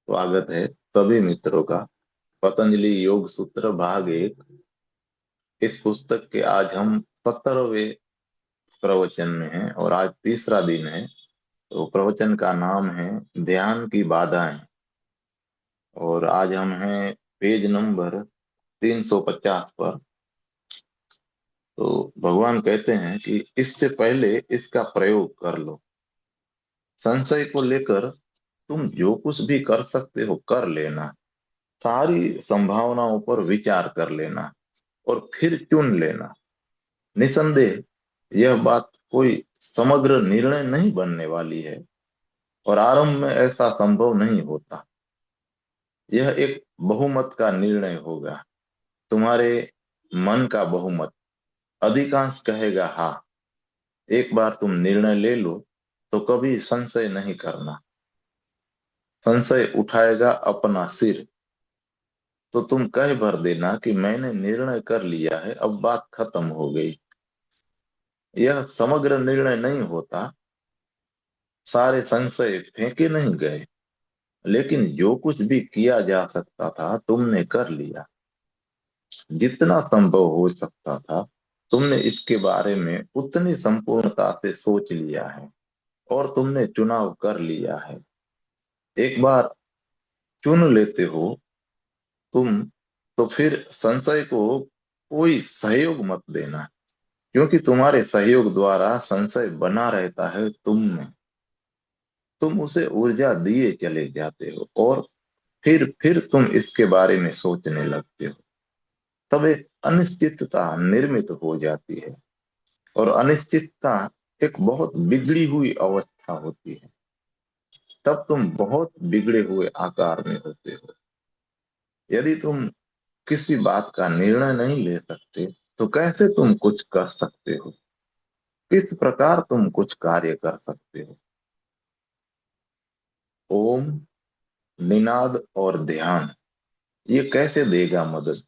स्वागत है सभी मित्रों का पतंजलि योग सूत्र भाग 1। इस पुस्तक के आज हम 17वें प्रवचन में हैं और आज तीसरा दिन है। तो प्रवचन का नाम है ध्यान की बाधाएं। और आज हम हैं पेज नंबर 350 पर। तो भगवान कहते हैं कि इससे पहले इसका प्रयोग कर लो। संशय को लेकर तुम जो कुछ भी कर सकते हो कर लेना। सारी संभावनाओं पर विचार कर लेना और फिर चुन लेना। निसंदेह यह बात कोई समग्र निर्णय नहीं बनने वाली है और आरंभ में ऐसा संभव नहीं होता। यह एक बहुमत का निर्णय होगा, तुम्हारे मन का बहुमत। अधिकांश कहेगा हाँ। एक बार तुम निर्णय ले लो तो कभी संशय नहीं करना। संशय उठाएगा अपना सिर तो तुम कह भर देना कि मैंने निर्णय कर लिया है, अब बात खत्म हो गई। यह समग्र निर्णय नहीं होता। सारे संशय फेंके नहीं गए, लेकिन जो कुछ भी किया जा सकता था तुमने कर लिया। जितना संभव हो सकता था तुमने इसके बारे में उतनी संपूर्णता से सोच लिया है और तुमने चुनाव कर लिया है। एक बार चुन लेते हो तुम तो फिर संशय को कोई सहयोग मत देना, क्योंकि तुम्हारे सहयोग द्वारा संशय बना रहता है तुम में। तुम उसे ऊर्जा दिए चले जाते हो और फिर तुम इसके बारे में सोचने लगते हो। तब एक अनिश्चितता निर्मित हो जाती है और अनिश्चितता एक बहुत बिगड़ी हुई अवस्था होती है। तब तुम बहुत बिगड़े हुए आकार में होते हो। यदि तुम किसी बात का निर्णय नहीं ले सकते तो कैसे तुम कुछ कर सकते हो? किस प्रकार तुम कुछ कार्य कर सकते हो? ओम, निनाद और ध्यान ये कैसे देगा मदद?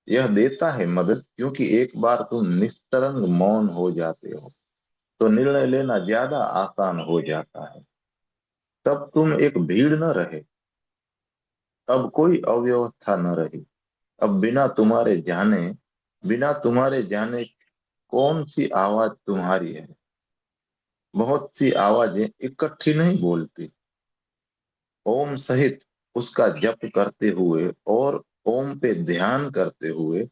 यह देता है मदद क्योंकि एक बार तुम निस्तरंग मौन हो जाते हो तो निर्णय लेना ज्यादा आसान हो जाता है। तब तुम एक भीड़ न रहे, अब कोई अव्यवस्था न रही। अब बिना तुम्हारे जाने कौन सी आवाज तुम्हारी है? बहुत सी आवाजें इकट्ठी नहीं बोलती। ओम सहित उसका जप करते हुए और ओम पे ध्यान करते हुए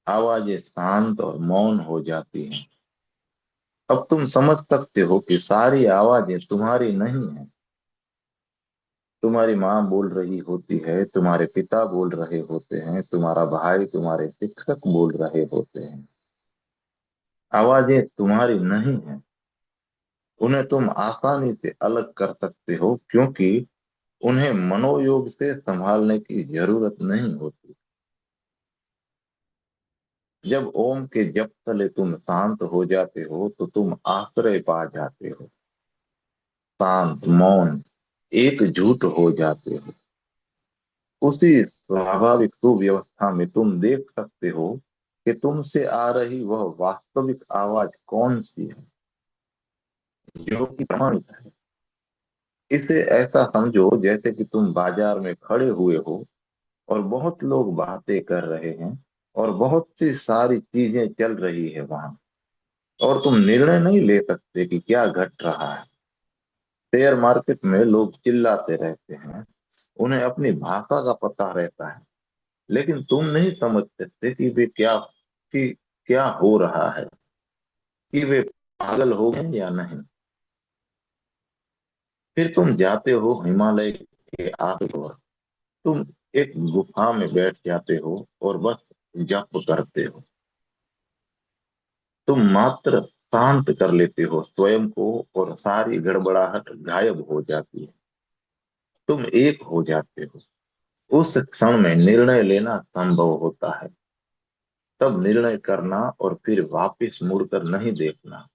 आवाजें शांत और मौन हो जाती हैं। अब तुम समझ सकते हो कि सारी आवाजें तुम्हारी नहीं है। तुम्हारी माँ बोल रही होती है, तुम्हारे पिता बोल रहे होते हैं, तुम्हारा भाई, तुम्हारे शिक्षक बोल रहे होते हैं। आवाजें तुम्हारी नहीं है। उन्हें तुम आसानी से अलग कर सकते हो क्योंकि उन्हें मनोयोग से संभालने की जरूरत नहीं होती। जब ओम के जप तले तुम शांत हो जाते हो तो तुम आश्रय पा जाते हो। शांत मौन एकजुट हो जाते हो। उसी स्वाभाविक सुव्यवस्था में तुम देख सकते हो कि तुमसे आ रही वह वास्तविक आवाज कौन सी है, जो कि प्रमाणित है। इसे ऐसा समझो जैसे कि तुम बाजार में खड़े हुए हो और बहुत लोग बातें कर रहे हैं और बहुत सी सारी चीजें चल रही है वहां, और तुम निर्णय नहीं ले सकते कि क्या घट रहा है। शेयर मार्केट में लोग चिल्लाते रहते हैं, उन्हें अपनी भाषा का पता रहता है, लेकिन तुम नहीं समझ सकते कि क्या हो रहा है, कि वे पागल हो गए या नहीं। फिर तुम जाते हो हिमालय के आखिरी ओर। तुम एक गुफा में बैठ जाते हो और बस जप करते हो। तुम मात्र शांत कर लेते हो स्वयं को और सारी गड़बड़ाहट गायब हो जाती है। तुम एक हो जाते हो। उस क्षण में निर्णय लेना संभव होता है। तब निर्णय करना और फिर वापस मुड़कर नहीं देखना,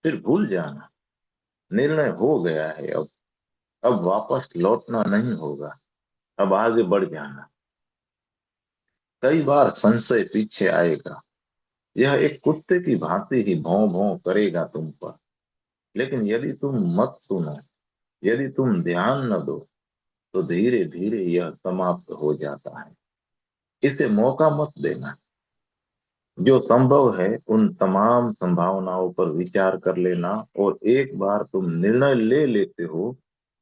फिर भूल जाना। निर्णय हो गया है। अब वापस लौटना नहीं होगा। अब आगे बढ़ जाना। कई बार संशय पीछे आएगा। यह एक कुत्ते की भांति ही भौं भौं करेगा तुम पर। लेकिन यदि तुम मत सुनो, यदि तुम ध्यान न दो, तो धीरे धीरे यह समाप्त हो जाता है। इसे मौका मत देना। जो संभव है उन तमाम संभावनाओं पर विचार कर लेना, और एक बार तुम निर्णय ले लेते हो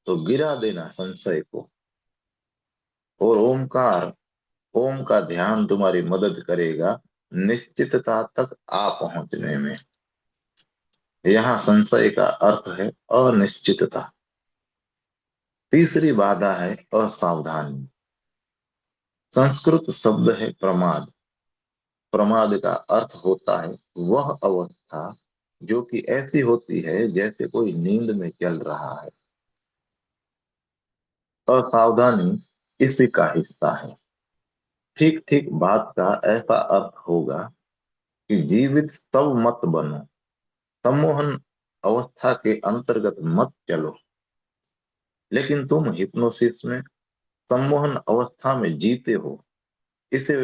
तो गिरा देना संशय को। और ओम का ध्यान तुम्हारी मदद करेगा निश्चितता तक आ पहुंचने में। यहाँ संशय का अर्थ है अनिश्चितता। तीसरी बाधा है असावधानी। संस्कृत शब्द है प्रमाद। प्रमाद का अर्थ होता है वह अवस्था जो कि ऐसी होती है जैसे कोई नींद में चल रहा है। असावधानी इसी का हिस्सा है। ठीक ठीक बात का ऐसा अर्थ होगा कि जीवित सब मत बनो, सम्मोहन अवस्था के अंतर्गत मत चलो। लेकिन तुम हिप्नोसिस में सम्मोहन अवस्था में जीते हो, इसे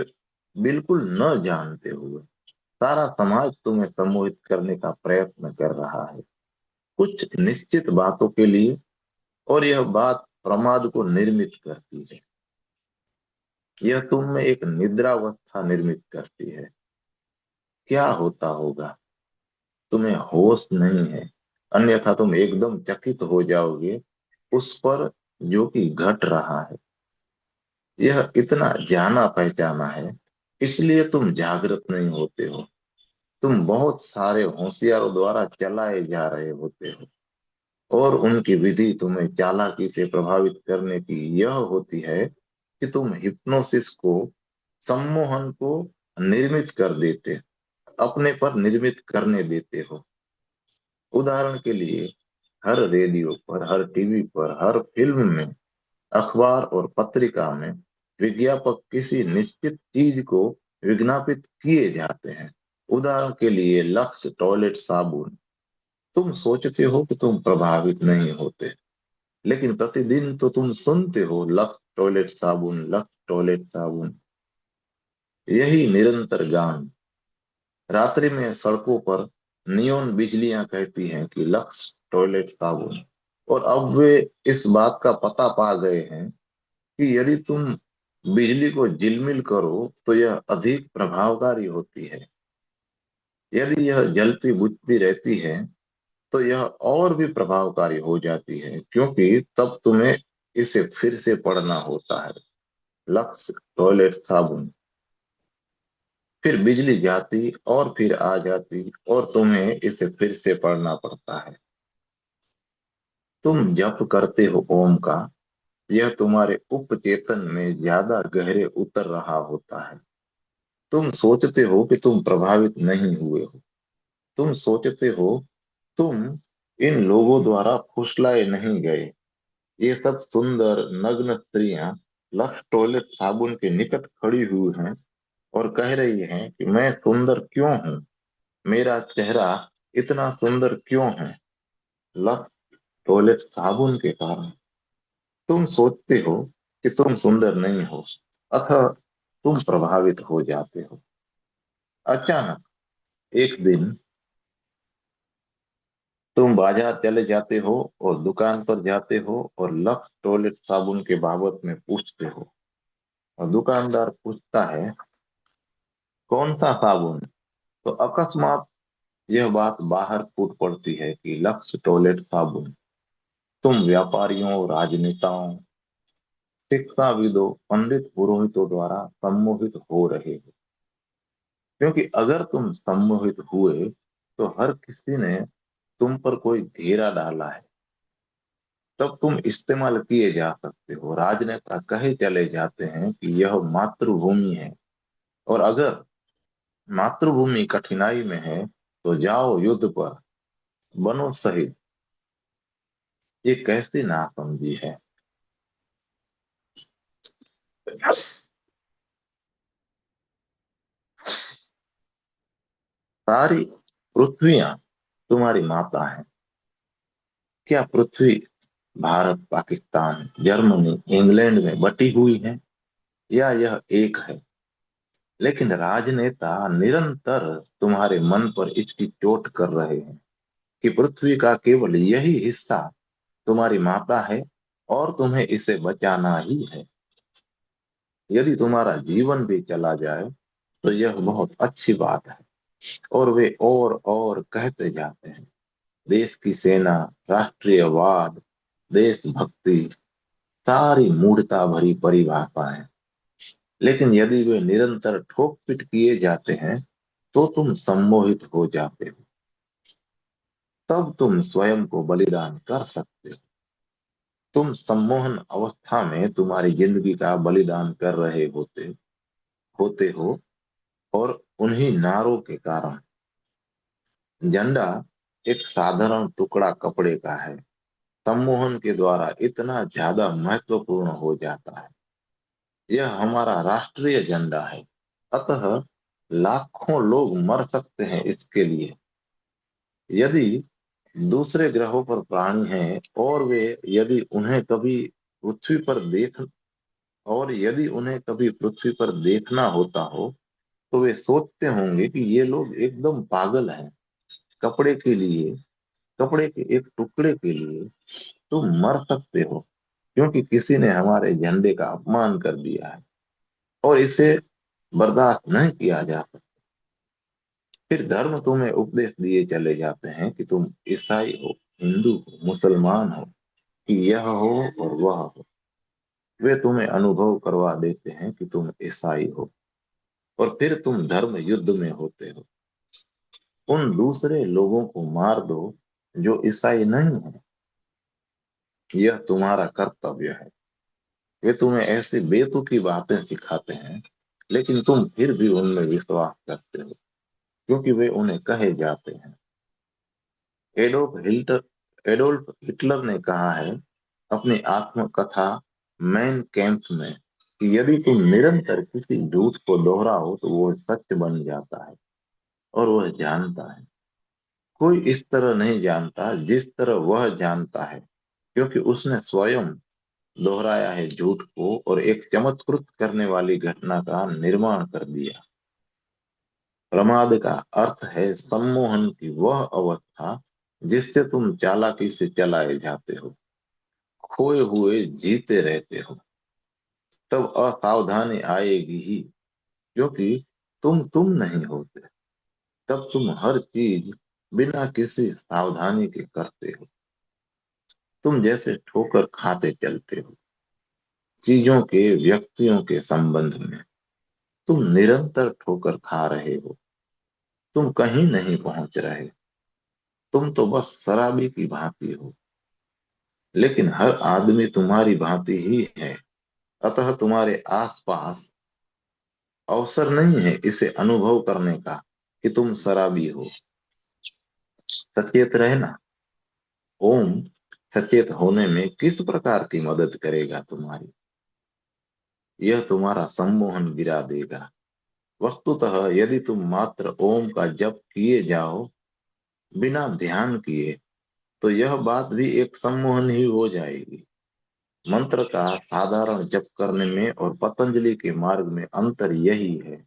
बिल्कुल न जानते हुए। सारा समाज तुम्हें सम्मोहित करने का प्रयत्न कर रहा है कुछ निश्चित बातों के लिए, और यह बात प्रमाद को निर्मित करती है। यह तुम में एक निद्रावस्था निर्मित करती है। क्या होता होगा? तुम्हें होश नहीं है, अन्यथा तुम एकदम चकित हो जाओगे उस पर जो कि घट रहा है। यह इतना जाना पहचाना है, इसलिए तुम जागृत नहीं होते हो। तुम बहुत सारे होशियारों द्वारा चलाए जा रहे होते हो, और उनकी विधि तुम्हें चालाकी से प्रभावित करने की यह होती है कि तुम हिप्नोसिस को, सम्मोहन को निर्मित कर देते, अपने पर निर्मित करने देते हो। उदाहरण के लिए, हर रेडियो पर, हर टीवी पर, हर फिल्म में, अखबार और पत्रिका में विज्ञापक किसी निश्चित चीज को विज्ञापित किए जाते हैं। उदाहरण के लिए लक्स टॉयलेट साबुन। तुम सोचते हो कि तुम प्रभावित नहीं होते, लेकिन प्रतिदिन तो तुम सुनते हो लक्स टॉयलेट साबुन, लक्स टॉयलेट साबुन। यही निरंतर गान। रात्रि में सड़कों पर नियोन बिजलियां कहती हैं कि लक्स टॉयलेट साबुन। और अब वे इस बात का पता पा गए हैं कि यदि तुम बिजली को जिलमिल करो तो यह अधिक प्रभावकारी होती है। यदि यह जलती बुझती रहती है तो यह और भी प्रभावकारी हो जाती है, क्योंकि तब तुम्हें इसे फिर से पढ़ना होता है। लक्स टॉयलेट साबुन। फिर बिजली जाती और फिर आ जाती, और तुम्हें इसे फिर से पढ़ना पड़ता है। तुम जप करते हो ओम का, यह तुम्हारे उपचेतन में ज्यादा गहरे उतर रहा होता है। तुम सोचते हो कि तुम प्रभावित नहीं हुए हो। तुम सोचते हो तुम इन लोगों द्वारा फुसलाए नहीं गए। ये सब सुंदर नग्न स्त्रियां लक्स टॉयलेट साबुन के निकट खड़ी हुई हैं और कह रही हैं कि मैं सुंदर क्यों हूँ, मेरा चेहरा इतना सुंदर क्यों है, लक्स टॉयलेट साबुन के कारण। तुम सोचते हो कि तुम सुंदर नहीं हो, अतः तुम प्रभावित हो जाते हो। अचानक एक दिन तुम बाजार चले जाते हो और दुकान पर जाते हो और लक्स टॉयलेट साबुन के बाबत में पूछते हो, और दुकानदार पूछता है कौन सा साबुन। तो अकस्मात यह बात बाहर फूट पड़ती है कि लक्स टॉयलेट साबुन। तुम व्यापारियों, राजनेताओं, शिक्षाविदों, पंडित पुरोहितों द्वारा सम्मोहित हो रहे हो। क्योंकि अगर तुम सम्मोहित हुए तो हर किसी ने तुम पर कोई घेरा डाला है। तब तुम इस्तेमाल किए जा सकते हो। राजनेता कहे चले जाते हैं कि यह मातृभूमि है, और अगर मातृभूमि कठिनाई में है तो जाओ युद्ध पर, बनो शहीद। ये कैसी नासमझी है। सारी पृथ्वियां तुम्हारी माता है। क्या पृथ्वी भारत, पाकिस्तान, जर्मनी, इंग्लैंड में बटी हुई है, या यह एक है? लेकिन राजनेता निरंतर तुम्हारे मन पर इसकी चोट कर रहे हैं कि पृथ्वी का केवल यही हिस्सा तुम्हारी माता है, और तुम्हें इसे बचाना ही है। यदि तुम्हारा जीवन भी चला जाए तो यह बहुत अच्छी बात है। और वे और कहते जाते हैं, देश की सेना, राष्ट्रीयवाद, देशभक्ति, सारी मूढ़ता भरी परिभाषाएं। लेकिन यदि वे निरंतर ठोक पीट किए जाते हैं तो तुम सम्मोहित हो जाते हो। तब तुम स्वयं को बलिदान कर सकते हो। तुम सम्मोहन अवस्था में तुम्हारी जिंदगी का बलिदान कर रहे होते होते हो। और उन्हीं नारों के कारण झंडा एक साधारण टुकड़ा कपड़े का है, सम्मोहन के द्वारा इतना ज्यादा महत्वपूर्ण हो जाता है। यह हमारा राष्ट्रीय झंडा है। अतः लाखों लोग मर सकते हैं इसके लिए। यदि दूसरे ग्रहों पर प्राणी हैं और वे यदि उन्हें कभी पृथ्वी पर देख और यदि उन्हें कभी पृथ्वी पर देखना होता हो तो वे सोचते होंगे कि ये लोग एकदम पागल हैं। कपड़े के लिए, कपड़े के एक टुकड़े के लिए तुम मर सकते हो, क्योंकि किसी ने हमारे झंडे का अपमान कर दिया है और इसे बर्दाश्त नहीं किया जा सकता। फिर धर्म तुम्हें उपदेश दिए चले जाते हैं कि तुम ईसाई हो, हिंदू हो, मुसलमान हो, कि यह हो और वह हो। वे तुम्हें अनुभव करवा देते हैं कि तुम ईसाई हो और फिर तुम धर्म युद्ध में होते हो। उन दूसरे लोगों को मार दो जो ईसाई नहीं है। यह तुम्हारा कर्तव्य है। वे तुम्हें ऐसी बेतुकी बातें सिखाते हैं, लेकिन तुम फिर भी उनमें विश्वास करते हो क्योंकि वे उन्हें कहे जाते हैं। एडोल्फ हिटलर ने कहा है अपनी आत्मकथा मैन कैंप में कि यदि तुम निरंतर किसी झूठ को दोहराओ तो वो सच बन जाता है। और वह जानता है। कोई इस तरह नहीं जानता जिस तरह वह जानता है, क्योंकि उसने स्वयं दोहराया है झूठ को और एक चमत्कृत करने वाली घटना का निर्माण कर दिया। प्रमाद का अर्थ है सम्मोहन की वह अवस्था जिससे तुम चालाकी से चलाए जाते हो, खोए हुए जीते रहते हो। तब असावधानी आएगी ही, क्योंकि तुम नहीं होते। तब तुम हर चीज बिना किसी सावधानी के करते हो। तुम जैसे ठोकर खाते चलते हो चीजों के, व्यक्तियों के संबंध में। तुम निरंतर ठोकर खा रहे हो। तुम कहीं नहीं पहुंच रहे। तुम तो बस शराबी की भांति हो। लेकिन हर आदमी तुम्हारी भांति ही है। अतः तुम्हारे आसपास अवसर नहीं है इसे अनुभव करने का कि तुम शराबी हो। सचेत रहना। ओम सचेत होने में किस प्रकार की मदद करेगा तुम्हारी? यह तुम्हारा सम्मोहन गिरा देगा। वस्तुतः यदि तुम मात्र ओम का जप किए जाओ बिना ध्यान किए तो यह बात भी एक सम्मोहन ही हो जाएगी। मंत्र का साधारण जप करने में और पतंजलि के मार्ग में अंतर यही है।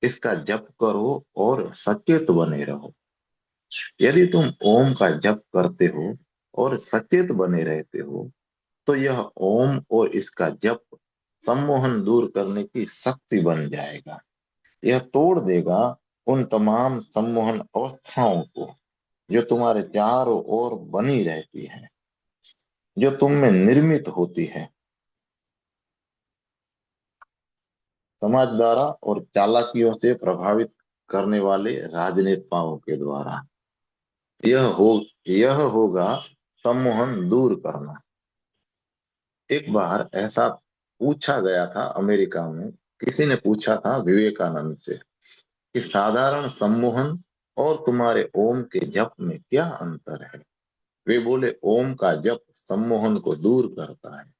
इसका जप करो और सचेत बने रहो। यदि तुम ओम का जप करते हो और सचेत बने रहते हो तो यह ओम और इसका जप सम्मोहन दूर करने की शक्ति बन जाएगा। यह तोड़ देगा उन तमाम सम्मोहन अवस्थाओं को जो तुम्हारे चारों ओर बनी रहती है, जो तुम में निर्मित होती है समझदारा और चालाकियों से प्रभावित करने वाले राजनेताओं के द्वारा। यह हो यह होगा सम्मोहन दूर करना। एक बार ऐसा पूछा गया था अमेरिका में, किसी ने पूछा था विवेकानंद से कि साधारण सम्मोहन और तुम्हारे ओम के जप में क्या अंतर है। वे बोले, ओम का जप सम्मोहन को दूर करता है।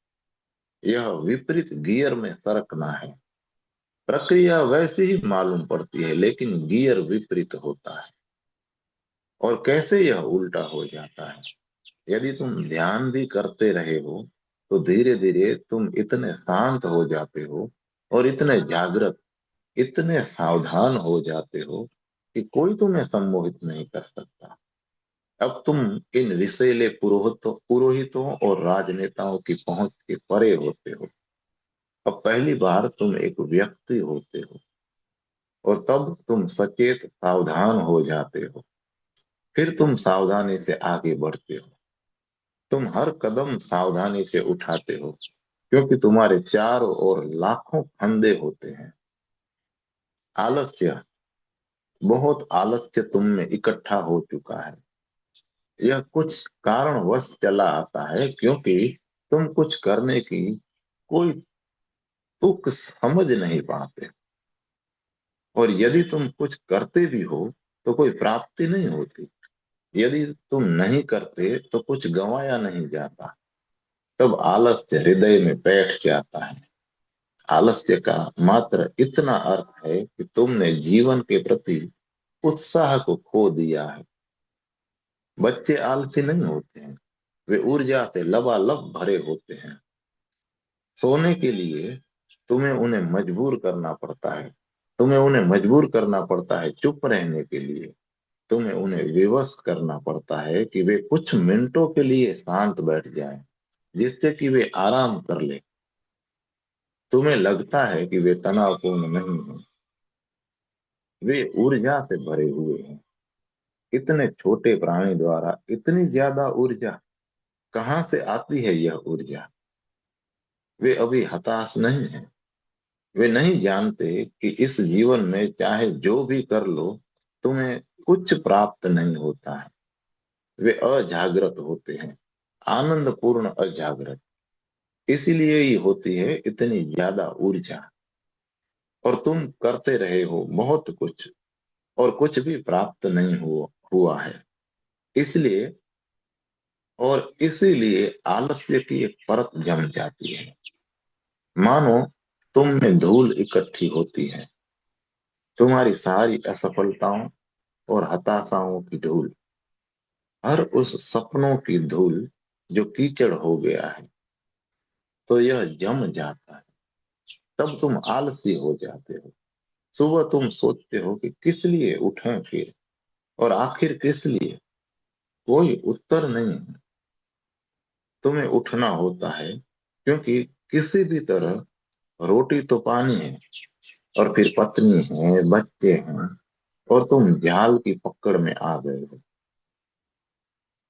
यह विपरीत गियर में सरकना है। प्रक्रिया वैसी ही मालूम पड़ती है लेकिन गियर विपरीत होता है। और कैसे यह उल्टा हो जाता है? यदि तुम ध्यान भी करते रहे हो तो धीरे धीरे तुम इतने शांत हो जाते हो और इतने जागृत, इतने सावधान हो जाते हो कि कोई तुम्हें सम्मोहित नहीं कर सकता। अब तुम इन विषैले पुरोहितों और राजनेताओं की पहुंच के परे होते हो। अब पहली बार तुम एक व्यक्ति होते हो, और तब तुम सचेत सावधान हो जाते हो। फिर तुम सावधानी से आगे बढ़ते हो। तुम हर कदम सावधानी से उठाते हो, क्योंकि तुम्हारे चारों ओर लाखों फंदे होते हैं। आलस्य, बहुत आलस्य तुम में इकट्ठा हो चुका है। यह कुछ कारणवश चला आता है, क्योंकि तुम कुछ करने की कोई तुक समझ नहीं पाते। और यदि तुम कुछ करते भी हो तो कोई प्राप्ति नहीं होती। यदि तुम नहीं करते तो कुछ गंवाया नहीं जाता। तब आलस्य हृदय में बैठ जाता है। आलस्य का मात्र इतना अर्थ है कि तुमने जीवन के प्रति उत्साह को खो दिया है। बच्चे आलसी नहीं होते हैं, वे ऊर्जा से लबालब भरे होते हैं। सोने के लिए तुम्हें उन्हें मजबूर करना पड़ता है। तुम्हें उन्हें मजबूर करना पड़ता है चुप रहने के लिए। तुम्हें उन्हें विवश करना पड़ता है कि वे कुछ मिनटों के लिए शांत बैठ जाएं, जिससे कि वे आराम कर ले। तुम्हें लगता है कि वे तनावपूर्ण नहीं हैं, वे ऊर्जा से भरे हुए हैं। इतने छोटे प्राणी द्वारा इतनी ज्यादा ऊर्जा कहाँ से आती है? यह ऊर्जा, वे अभी हताश नहीं हैं। वे नहीं जानते कि इस जीवन में चाहे जो भी कर लो, तुम्हें कुछ प्राप्त नहीं होता है। वे अजागृत होते हैं, आनंद पूर्ण अजागृत। इसीलिए ही होती है इतनी ज्यादा ऊर्जा। और तुम करते रहे हो बहुत कुछ, और कुछ भी प्राप्त नहीं हुआ है। इसलिए और इसीलिए आलस्य की एक परत जम जाती है। मानो तुम में धूल इकट्ठी होती है, तुम्हारी सारी असफलताओं और हताशाओं की धूल, हर उस सपनों की धूल जो कीचड़ हो गया है। तो यह जम जाता है। तब तुम आलसी हो जाते हो। सुबह तुम सोचते हो कि किस लिए उठें फिर, और आखिर किस लिए? कोई उत्तर नहीं है। तुम्हें उठना होता है क्योंकि किसी भी तरह रोटी तो पानी है, और फिर पत्नी है, बच्चे हैं, और तुम जाल की पकड़ में आ गए हो।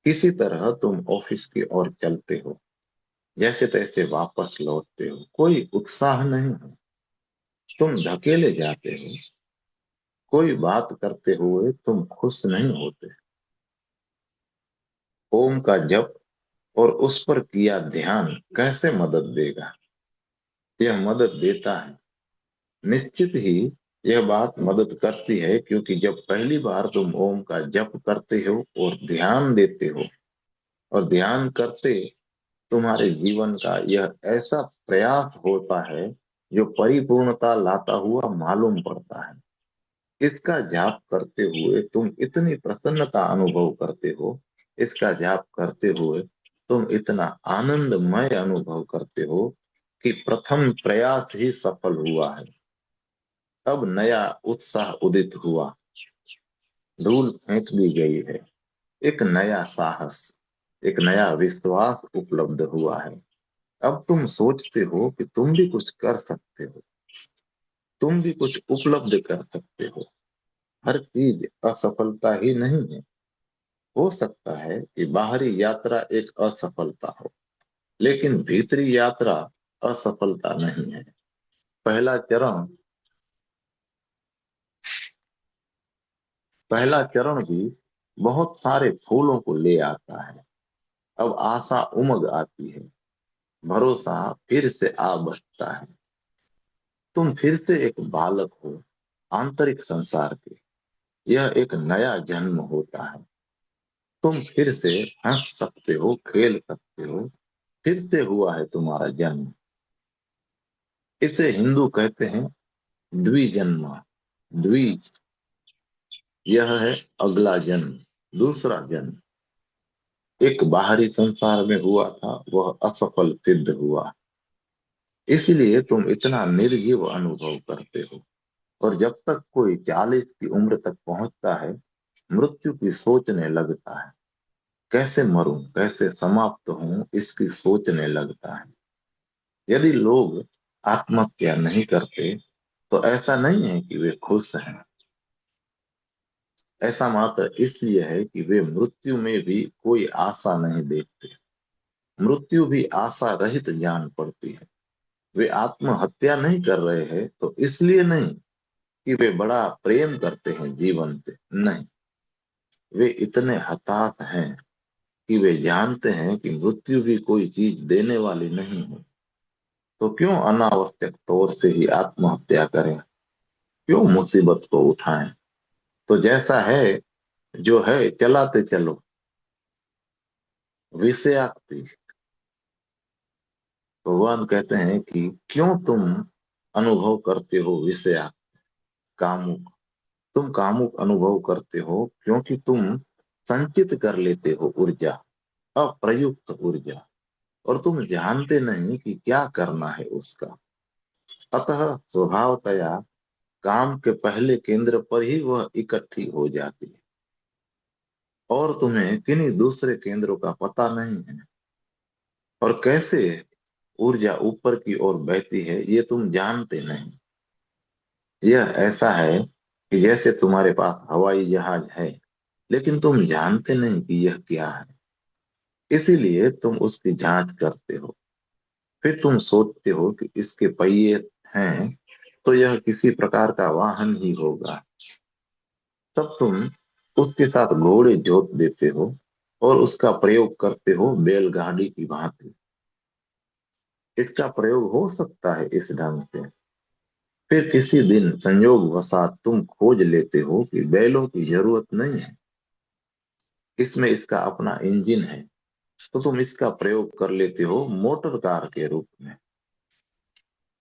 किसी तरह तुम ऑफिस की ओर चलते हो, जैसे तैसे वापस लौटते हो। कोई उत्साह नहीं है, तुम धकेले जाते हो। कोई बात करते हुए तुम खुश नहीं होते। ओम का जप और उस पर किया ध्यान कैसे मदद देगा? यह मदद देता है, निश्चित ही। यह बात मदद करती है, क्योंकि जब पहली बार तुम ओम का जप करते हो और ध्यान देते हो, और ध्यान करते तुम्हारे जीवन का यह ऐसा प्रयास होता है जो परिपूर्णता लाता हुआ मालूम पड़ता है। इसका जाप करते हुए तुम इतनी प्रसन्नता अनुभव करते हो। इसका जाप करते हुए तुम इतना आनंदमय अनुभव करते हो कि प्रथम प्रयास ही सफल हुआ है। अब नया उत्साह उदित हुआ, धूल फेंक दी गई है। एक नया साहस, एक नया विश्वास उपलब्ध हुआ है। अब तुम सोचते हो कि तुम भी कुछ कर सकते हो, तुम भी कुछ उपलब्ध कर सकते हो। हर चीज असफलता ही नहीं है। हो सकता है कि बाहरी यात्रा एक असफलता हो, लेकिन भीतरी यात्रा असफलता नहीं है। पहला चरण पहला चरण भी बहुत सारे फूलों को ले आता है। अब आशा उमग आती है, भरोसा फिर से आ बसता है। तुम फिर से एक बालक हो, आंतरिक संसार के। यह एक नया जन्म होता है। तुम फिर से हंस सकते हो, खेल सकते हो। फिर से हुआ है तुम्हारा जन्म। इसे हिंदू कहते हैं द्विजन्म। द्विज, यह है अगला जन्म, दूसरा जन्म। एक बाहरी संसार में हुआ था, वह असफल सिद्ध हुआ। इसलिए तुम इतना निर्जीव अनुभव करते हो। और जब तक कोई 40 की उम्र तक पहुंचता है, मृत्यु की सोचने लगता है। कैसे मरूं, कैसे समाप्त हूं, इसकी सोचने लगता है। यदि लोग आत्महत्या नहीं करते तो ऐसा नहीं है कि वे खुश हैं, ऐसा मात्र इसलिए है कि वे मृत्यु में भी कोई आशा नहीं देखते। मृत्यु भी आशा रहित जान पड़ती है। वे आत्महत्या नहीं कर रहे हैं तो इसलिए नहीं कि वे बड़ा प्रेम करते हैं जीवन से, नहीं, वे इतने हताश हैं कि वे जानते हैं कि मृत्यु भी कोई चीज देने वाली नहीं है। तो क्यों अनावश्यक तौर से ही आत्महत्या करें, क्यों मुसीबत को उठाएं। तो जैसा है, जो है चलाते चलो। विषयाक्ति, भगवान कहते हैं कि क्यों तुम अनुभव करते हो विषया, कामुक, तुम कामुक अनुभव करते हो क्योंकि तुम संचित कर लेते हो ऊर्जा, अप्रयुक्त ऊर्जा, और तुम जानते नहीं कि क्या करना है उसका। अतः स्वभावतया काम के पहले केंद्र पर ही वह इकट्ठी हो जाती है, और तुम्हें किन्हीं दूसरे केंद्रों का पता नहीं है। और कैसे ऊर्जा ऊपर की ओर बहती है ये तुम जानते नहीं। यह ऐसा है कि जैसे तुम्हारे पास हवाई जहाज है, लेकिन तुम जानते नहीं कि यह क्या है, इसीलिए तुम उसकी जांच करते हो। फिर तुम सोचते हो कि इसके पहिए हैं तो यह किसी प्रकार का वाहन ही होगा। तब तुम उसके साथ घोड़े जोत देते हो और उसका प्रयोग करते हो बैलगाड़ी की भांति। इसका प्रयोग हो सकता है इस ढंग से। फिर किसी दिन संयोग वसात तुम खोज लेते हो कि बैलों की जरूरत नहीं है, इसमें इसका अपना इंजन है। तो तुम इसका प्रयोग कर लेते हो मोटर कार के रूप में।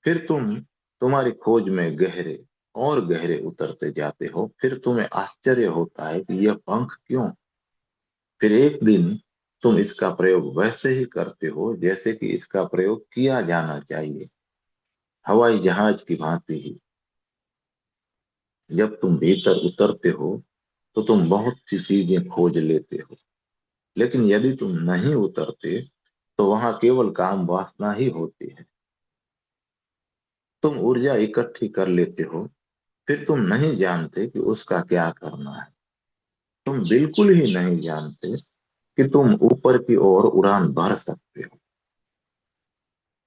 फिर तुम्हारी खोज में गहरे और गहरे उतरते जाते हो। फिर तुम्हें आश्चर्य होता है कि यह पंख क्यों। फिर एक दिन तुम इसका प्रयोग वैसे ही करते हो जैसे कि इसका प्रयोग किया जाना चाहिए, हवाई जहाज की भांति ही। जब तुम भीतर उतरते हो तो तुम बहुत सी चीजें खोज लेते हो, लेकिन यदि तुम नहीं उतरते तो वहां केवल काम वासना ही होती है। तुम ऊर्जा इकट्ठी कर लेते हो, फिर तुम नहीं जानते कि उसका क्या करना है। तुम बिल्कुल ही नहीं जानते कि तुम ऊपर की ओर उड़ान भर सकते हो।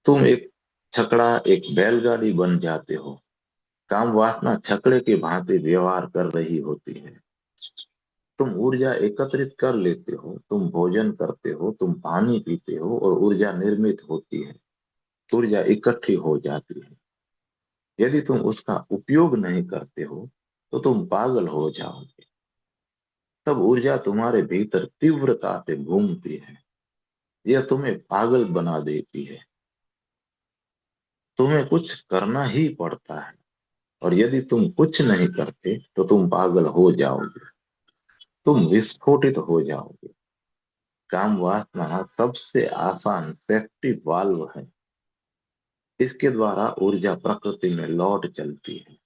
तुम एक छकड़ा, एक बैलगाड़ी बन जाते हो। काम वासना छकड़े की भांति व्यवहार कर रही होती है। तुम ऊर्जा एकत्रित कर लेते हो, तुम भोजन करते हो, तुम पानी पीते हो और ऊर्जा निर्मित होती है, ऊर्जा इकट्ठी हो जाती है। यदि तुम उसका उपयोग नहीं करते हो तो तुम पागल हो जाओगे। तब ऊर्जा तुम्हारे भीतर तीव्रता से घूमती है, यह तुम्हें पागल बना देती है। तुम्हें कुछ करना ही पड़ता है, और यदि तुम कुछ नहीं करते तो तुम पागल हो जाओगे, तुम विस्फोटित हो जाओगे। काम वासना सबसे आसान सेफ्टी वाल्व है। इसके द्वारा ऊर्जा प्रकृति में लौट चलती है।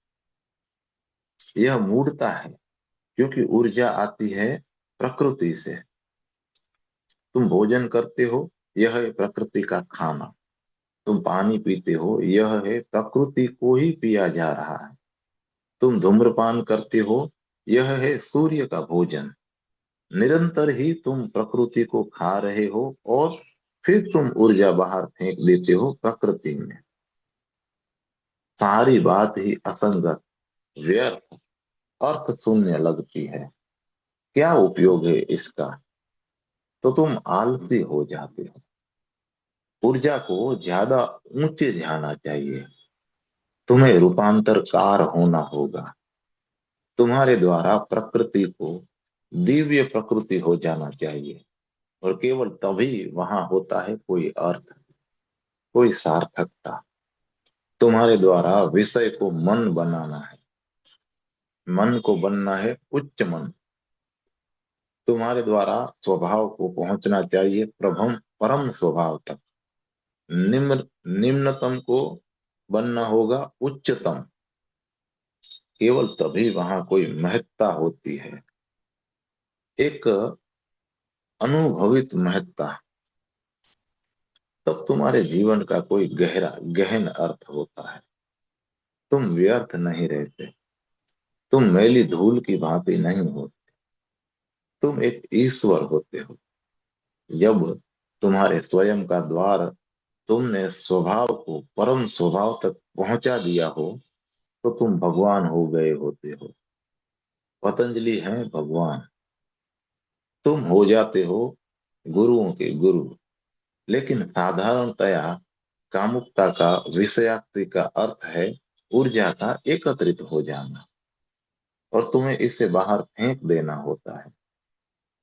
यह मूढ़ता है, क्योंकि ऊर्जा आती है प्रकृति से। तुम भोजन करते हो, यह है प्रकृति का खाना। तुम पानी पीते हो, यह है प्रकृति को ही पिया जा रहा है। तुम धूम्रपान करते हो, यह है सूर्य का भोजन। निरंतर ही तुम प्रकृति को खा रहे हो, और फिर तुम ऊर्जा बाहर फेंक देते हो प्रकृति में। सारी बात ही असंगत, व्यर्थ, अर्थ शून्य लगती है। क्या उपयोग है इसका। तो तुम आलसी हो जाते हो। ऊर्जा को ज्यादा ऊंचे जाना चाहिए। तुम्हें रूपांतरकार होना होगा। तुम्हारे द्वारा प्रकृति को दिव्य प्रकृति हो जाना चाहिए, और केवल तभी वहां होता है कोई अर्थ, कोई सार्थकता। तुम्हारे द्वारा विषय को मन बनाना है, मन को बनना है उच्च मन। तुम्हारे द्वारा स्वभाव को पहुंचना चाहिए प्रभम परम स्वभाव तक। निम्न निम्नतम को बनना होगा उच्चतम। केवल तभी वहां कोई महत्ता होती है। एक अनुभवित महत्ता, तब तुम्हारे जीवन का कोई गहरा गहन अर्थ होता है। तुम व्यर्थ नहीं रहते, तुम मैली धूल की भांति नहीं हो, तुम एक ईश्वर होते हो। जब तुम्हारे स्वयं का द्वार तुमने स्वभाव को परम स्वभाव तक पहुंचा दिया हो, तो तुम भगवान हो गए होते हो। पतंजलि है भगवान। तुम हो जाते हो गुरुओं के गुरु। लेकिन साधारणतया कामुकता का, विषयाक्ति का अर्थ है ऊर्जा का एकत्रित हो जाना, और तुम्हें इसे बाहर फेंक देना होता है।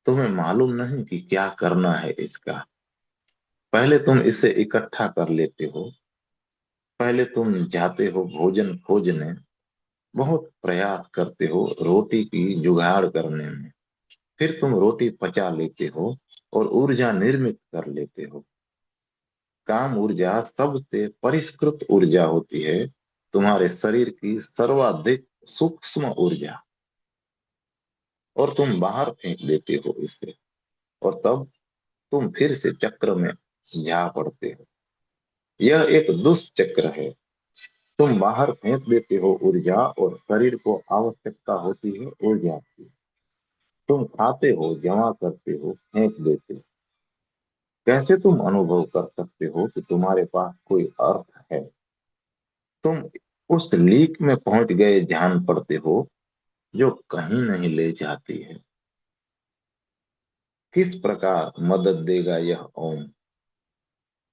तुम्हें मालूम नहीं कि क्या करना है इसका। पहले तुम इसे इकट्ठा कर लेते हो। पहले तुम जाते हो भोजन खोजने, बहुत प्रयास करते हो रोटी की जुगाड़ करने में। फिर तुम रोटी पचा लेते हो और ऊर्जा निर्मित कर लेते हो। काम ऊर्जा सबसे परिष्कृत ऊर्जा होती है, तुम्हारे शरीर की सर्वाधिक सूक्ष्म ऊर्जा, और तुम बाहर फेंक देते हो इसे। और तब तुम फिर से चक्र में जा पड़ते हो। यह एक दुष्चक्र है। तुम बाहर फेंक देते हो ऊर्जा, और शरीर को आवश्यकता होती है ऊर्जा की। तुम खाते हो, जमा करते हो, फेंक देते हो। कैसे तुम अनुभव कर सकते हो कि तुम्हारे पास कोई अर्थ है? तुम उस लीक में पहुंच गए जान पड़ते हो जो कहीं नहीं ले जाती है। किस प्रकार मदद देगा यह ओम?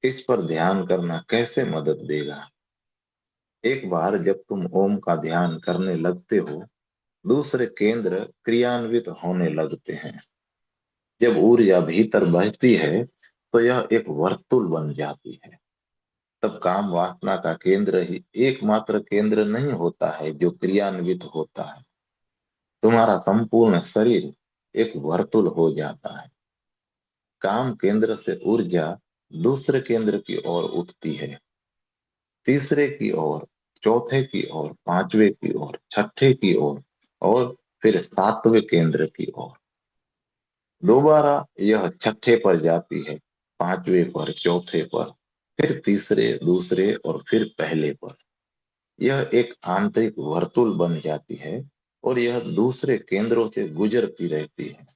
इस पर ध्यान करना कैसे मदद देगा? एक बार जब तुम ओम का ध्यान करने लगते हो, दूसरे केंद्र क्रियान्वित होने लगते हैं। जब ऊर्जा भीतर बहती है, तो यह एक वर्तुल बन जाती है। तब काम वासना का केंद्र ही एकमात्र केंद्र नहीं होता है जो क्रियान्वित होता है। तुम्हारा संपूर्ण शरीर एक वर्तुल हो जाता है। काम केंद्र से ऊर्जा दूसरे केंद्र की ओर उठती है, तीसरे की ओर, चौथे की ओर, पांचवे की ओर, छठे की ओर, और फिर सातवें केंद्र की ओर। दोबारा यह छठे पर जाती है, पांचवें पर, चौथे पर, फिर तीसरे, दूसरे, और फिर पहले पर। यह एक आंतरिक वर्तुल बन जाती है, और यह दूसरे केंद्रों से गुजरती रहती है।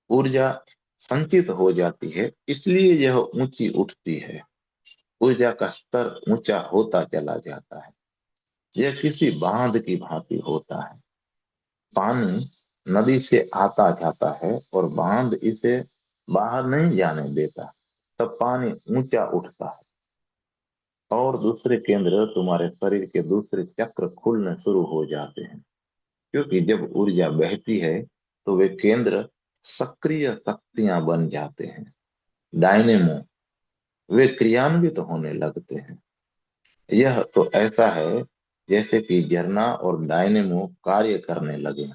ऊर्जा संचित हो जाती है, इसलिए यह ऊंची उठती है। ऊर्जा का स्तर ऊंचा होता चला जाता है। यह किसी बांध की भांति होता है। पानी नदी से आता जाता है, और बांध इसे बाहर नहीं जाने देता। तब पानी ऊंचा उठता है, और दूसरे केंद्र तुम्हारे शरीर के दूसरे चक्र खुलने शुरू हो जाते हैं। क्योंकि जब ऊर्जा बहती है, तो वे केंद्र सक्रिय शक्तियां बन जाते हैं, डायनेमो। वे क्रियान्वित होने लगते हैं। यह तो ऐसा है जैसे कि झरना और डायनेमो कार्य करने लगे।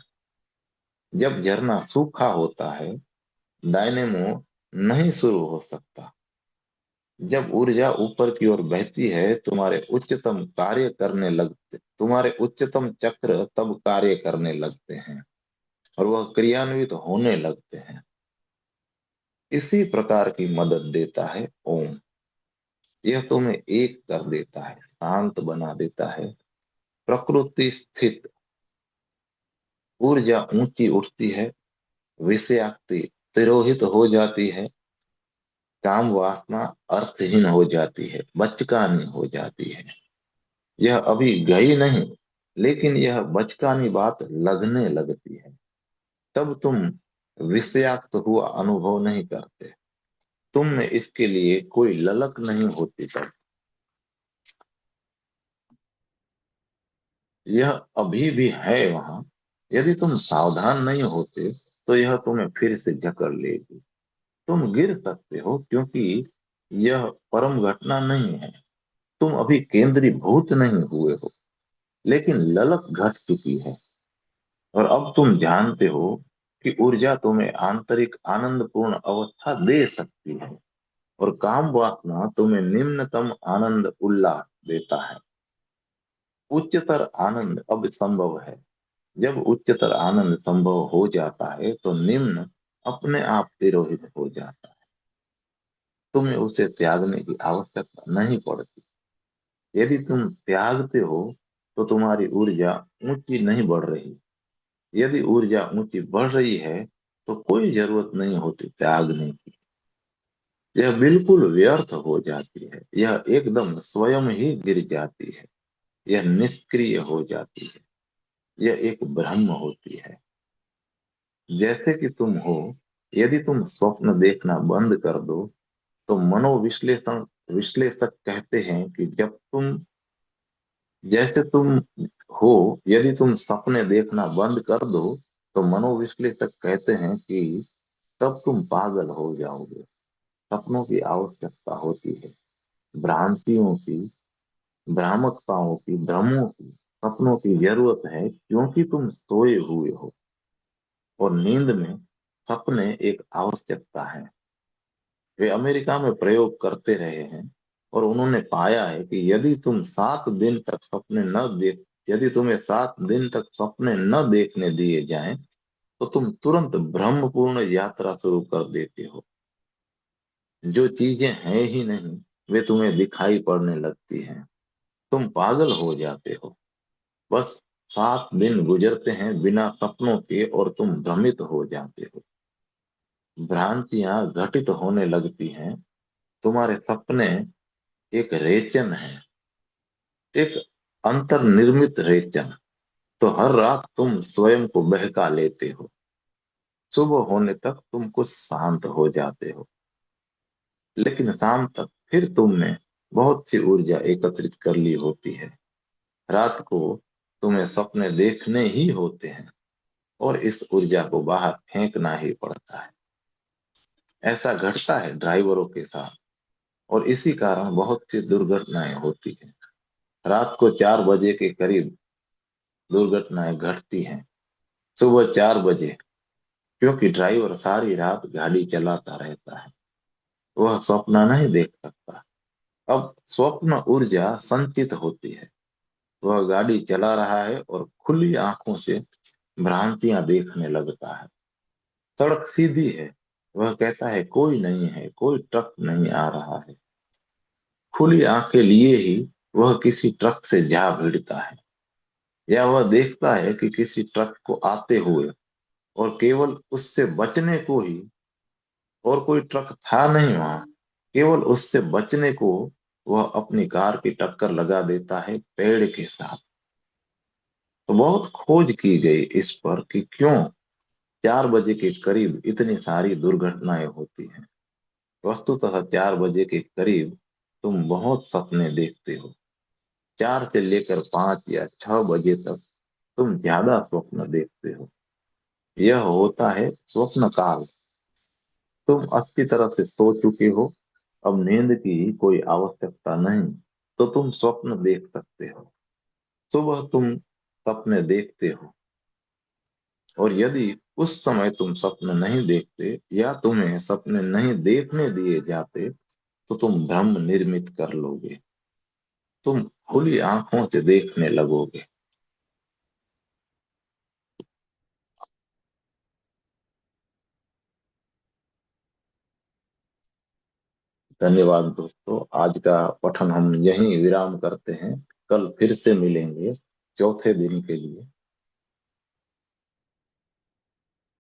जब झरना सूखा होता है, डायनेमो नहीं शुरू हो सकता। जब ऊर्जा ऊपर की ओर बहती है, तुम्हारे उच्चतम चक्र तब कार्य करने लगते हैं, और वह क्रियान्वित होने लगते हैं। इसी प्रकार की मदद देता है ओम। यह तुम्हें एक कर देता है, शांत बना देता है। प्रकृति स्थित ऊर्जा ऊंची उठती है, विषयाक्ति तिरोहित हो जाती है, काम वासना अर्थहीन हो जाती है, बचकानी हो जाती है। यह अभी गई नहीं, लेकिन यह बचकानी बात लगने लगती है। तब तुम विषयाक्त हुआ अनुभव नहीं करते। तुम में इसके लिए कोई ललक नहीं होती। तब यह अभी भी है वहां। यदि तुम सावधान नहीं होते, तो यह तुम्हें फिर से जकड़ लेगी। तुम गिर सकते हो, क्योंकि यह परम घटना नहीं है। तुम अभी केंद्रीभूत नहीं हुए हो, लेकिन ललक घट चुकी है। और अब तुम जानते हो कि ऊर्जा तुम्हें आंतरिक आनंदपूर्ण अवस्था दे सकती है, और काम वासना तुम्हें निम्नतम आनंद उल्लास देता है। उच्चतर आनंद अब संभव है। जब उच्चतर आनंद संभव हो जाता है, तो निम्न अपने आप तिरोहित हो जाता है। तुम्हें उसे त्यागने की आवश्यकता नहीं पड़ती। यदि तुम त्यागते हो तो तुम्हारी ऊर्जा ऊंची नहीं बढ़ रही। यदि ऊर्जा ऊंची बढ़ रही है तो कोई जरूरत नहीं होती त्यागने की। यह बिल्कुल व्यर्थ हो जाती है, यह एकदम स्वयं ही गिर जाती है, यह निष्क्रिय हो जाती है, यह एक ब्रह्म होती है। जैसे कि तुम हो, यदि तुम स्वप्न देखना बंद कर दो तो मनोविश्लेषण विश्लेषक कहते हैं कि जब तुम जैसे तुम हो, यदि तुम सपने देखना बंद कर दो तो मनोविश्लेषक कहते हैं कि तब तुम पागल हो जाओगे। सपनों की आवश्यकता होती है, भ्रांतियों की, भ्रामकताओं की, भ्रमों की, सपनों की जरूरत है क्योंकि तुम सोए हुए हो। और नींद में सपने एक आवश्यकता है। वे अमेरिका में प्रयोग करते रहे हैं और उन्होंने पाया है कि यदि तुम्हें 7 दिन तक सपने न देखने दिए जाएं तो तुम तुरंत ब्रह्मपूर्ण यात्रा शुरू कर देते हो। जो चीजें हैं ही नहीं वे तुम्हें दिखाई पड़ने लगती हैं। तुम पागल हो जाते हो। बस 7 दिन गुजरते हैं बिना सपनों के और तुम भ्रमित हो जाते हो। भ्रांतियां घटित होने लगती हैं। तुम्हारे सपने एक रेचन है, एक अंतर्निर्मित रेचन। तो हर रात तुम स्वयं को बहका लेते हो। सुबह होने तक तुम कुछ शांत हो जाते हो, लेकिन शाम तक फिर तुमने बहुत सी ऊर्जा एकत्रित कर ली होती है। रात को तुम्हें सपने देखने ही होते हैं और इस ऊर्जा को बाहर फेंकना ही पड़ता है। ऐसा घटता है ड्राइवरों के साथ और इसी कारण बहुत सी दुर्घटनाएं होती हैं। रात को 4 बजे के करीब दुर्घटनाएं घटती हैं। सुबह 4 बजे, क्योंकि ड्राइवर सारी रात गाड़ी चलाता रहता है, वह स्वप्न नहीं देख सकता। अब स्वप्न ऊर्जा संचित होती है। वह गाड़ी चला रहा है और खुली आंखों से भ्रांतियां देखने लगता है। सड़क सीधी है, वह कहता है कोई नहीं है, कोई ट्रक नहीं आ रहा है। खुली आंखें लिए ही वह किसी ट्रक से जा भिड़ता है, या वह देखता है कि किसी ट्रक को आते हुए, और केवल उससे बचने को ही, और कोई ट्रक था नहीं वहां, केवल उससे बचने को वह अपनी कार की टक्कर लगा देता है पेड़ के साथ। तो बहुत खोज की गई इस पर कि क्यों 4 बजे के करीब इतनी सारी दुर्घटनाएं होती हैं। वस्तुतः 4 बजे के करीब तुम बहुत सपने देखते हो। 4 से लेकर 5 या 6 बजे तक तुम ज्यादा स्वप्न देखते हो। यह होता है स्वप्न काल। तुम अच्छी तरह से सो चुके हो, अब नींद की कोई आवश्यकता नहीं, तो तुम स्वप्न देख सकते हो। सुबह तुम सपने देखते हो, और यदि उस समय तुम सपने नहीं देखते या तुम्हें सपने नहीं देखने दिए जाते तो तुम भ्रम निर्मित कर लोगे। तुम खुली आंखों से देखने लगोगे। धन्यवाद दोस्तों, आज का पठन हम यहीं विराम करते हैं। कल फिर से मिलेंगे चौथे दिन के लिए।